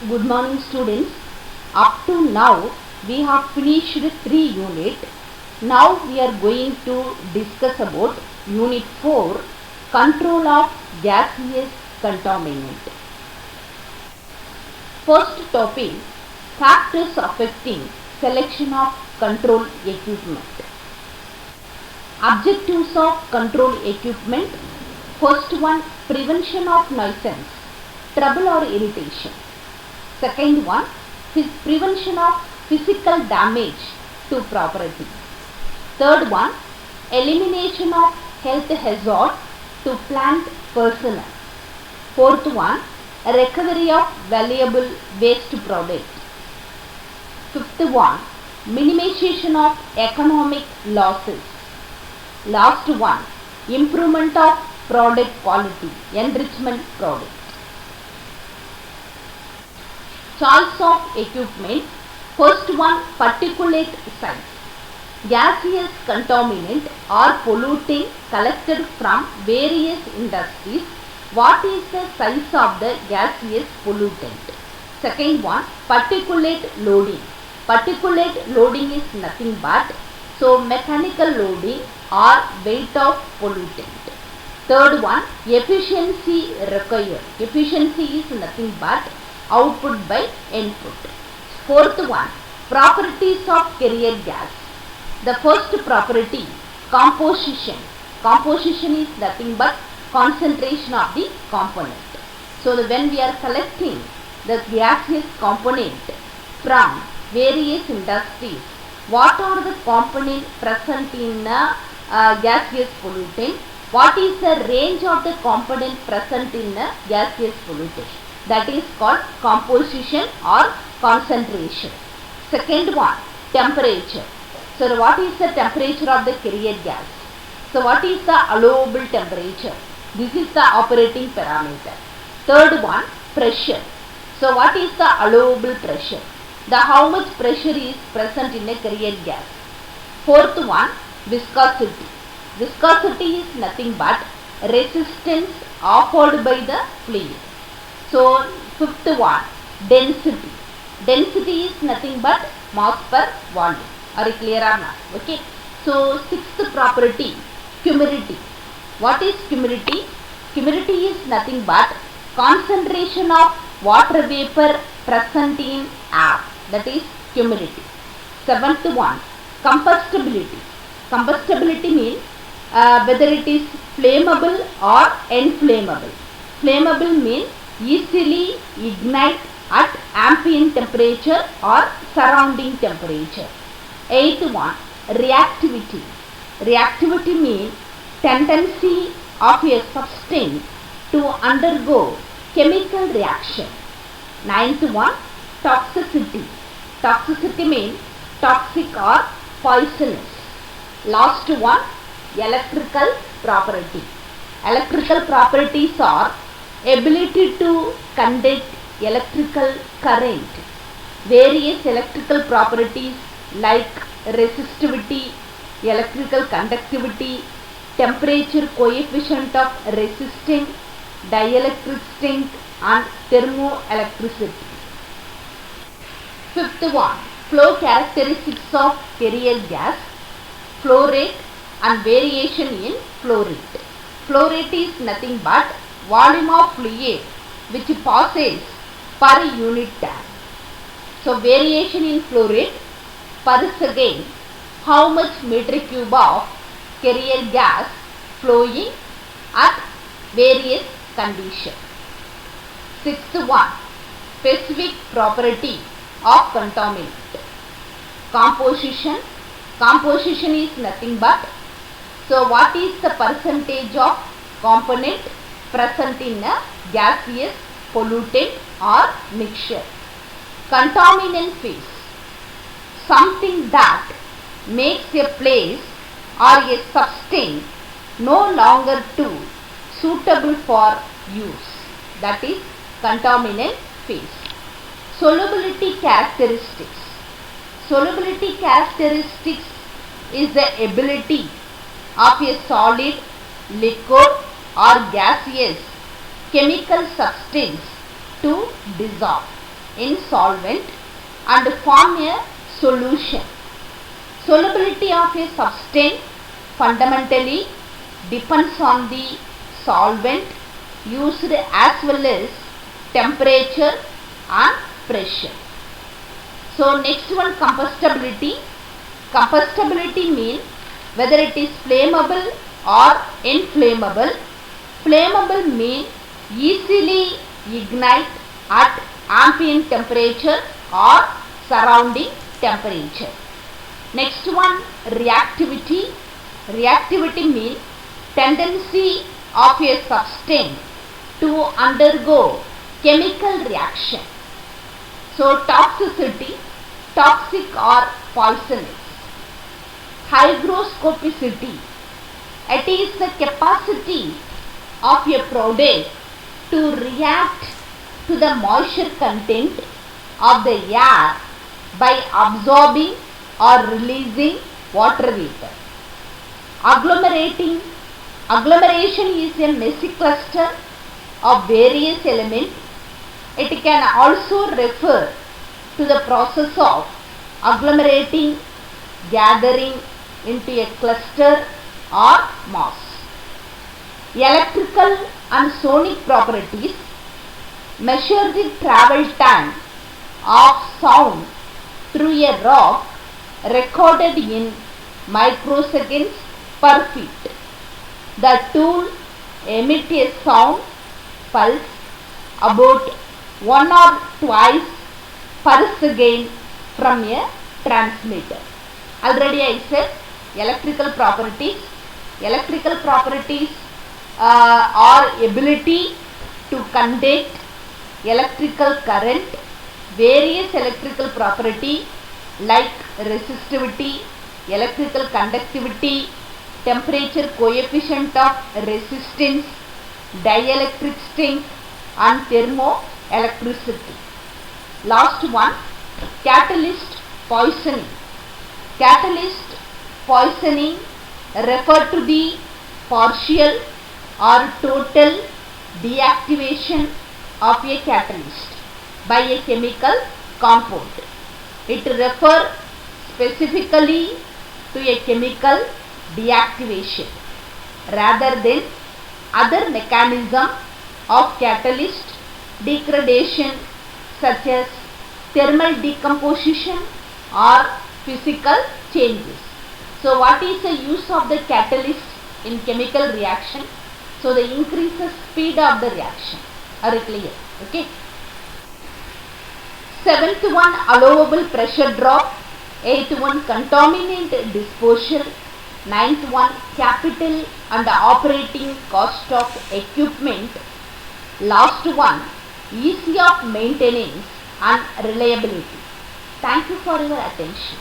Good morning students. Up to now we have finished 3 units. Now we are going to discuss about unit 4, control of gaseous contaminant. First topic, factors affecting selection of control equipment. Objectives of control equipment. First one, prevention of nuisance, trouble or irritation. Second one, prevention of physical damage to property. Third one, elimination of health hazard to plant personnel. Fourth one, recovery of valuable waste product. Fifth one, minimization of economic losses. Last one, improvement of product quality, enrichment product. Choice of equipment. First one, particulate size. Gaseous contaminant or polluting collected from various industries. What is the size of the gaseous pollutant? Second one, particulate loading. Particulate loading is nothing but mechanical loading or weight of pollutant. Third one, efficiency required. Efficiency is nothing but output by input. Fourth one, properties of carrier gas. The first property, composition. Composition is nothing but concentration of the component. So when we are collecting the gaseous component from various industries, what are the components present in gaseous pollutant? What is the range of the component present in gaseous pollutant? That is called composition or concentration. Second one, temperature. So what is the temperature of the carrier gas? So what is the allowable temperature? This is the operating parameter. Third one, pressure. So what is the allowable pressure? How much pressure is present in a carrier gas? Fourth one, viscosity. Viscosity is nothing but resistance offered by the fluid. So fifth one, density. Density is nothing but mass per volume. Are you clear or not? Okay. So sixth property, humidity. What is humidity? Humidity is nothing but concentration of water vapor present in air. That is humidity. Seventh one, combustibility. Combustibility means whether it is flammable or inflammable. Flammable means easily ignite at ambient temperature or surrounding temperature. Eighth one, reactivity. Reactivity means tendency of a substance to undergo chemical reaction. Ninth one, toxicity. Toxicity means toxic or poisonous. Last one, electrical property. Electrical properties are ability to conduct electrical current. Various electrical properties like resistivity, electrical conductivity, temperature coefficient of resisting, dielectric strength and thermoelectricity. Fifth one, flow characteristics of carrier gas, flow rate and variation in flow rate. Flow rate is nothing but volume of fluid which passes per unit time. So variation in flow rate per second, how much meter cube of carrier gas flowing at various conditions. Sixth one, specific property of contaminant. Composition. Composition is nothing but what is the percentage of component present in a gaseous pollutant or mixture. Contaminant phase. Something that makes a place or a substance no longer too suitable for use. That is contaminant phase. Solubility characteristics. Solubility characteristics is the ability of a solid, liquid or gaseous chemical substance to dissolve. in solvent and form a solution. Solubility of a substance fundamentally depends on the solvent used as well as temperature and pressure. So next one, combustibility. Combustibility means whether it is flammable or inflammable. Flammable means easily ignite at ambient temperature or surrounding temperature. Next one, reactivity. Reactivity means tendency of a substance to undergo chemical reaction. So toxicity, toxic or poisonous. Hygroscopicity, it is the capacity of a product to react to the moisture content of the air by absorbing or releasing water vapor. Agglomeration is a messy cluster of various elements. It can also refer to the process of agglomerating, gathering into a cluster or mass. Electrical and sonic properties measure the travel time of sound through a rock recorded in microseconds per feet. The tool emits a sound pulse about 1 or twice per second from a transmitter. Already I said electrical properties. Electrical properties are ability to conduct electrical current, various electrical property like resistivity, electrical conductivity, temperature coefficient of resistance, dielectric strength and thermoelectricity. Last one, catalyst poisoning. Catalyst poisoning refer to the partial or total deactivation of a catalyst by a chemical compound. It refers specifically to a chemical deactivation rather than other mechanism of catalyst degradation such as thermal decomposition or physical changes. So what is the use of the catalyst in chemical reaction? So the increases speed of the reaction. Are you clear? Okay. 7th one, allowable pressure drop. 8th one, contaminant disposal. 9th one, capital and operating cost of equipment. Last one, ease of maintenance and reliability. Thank you for your attention.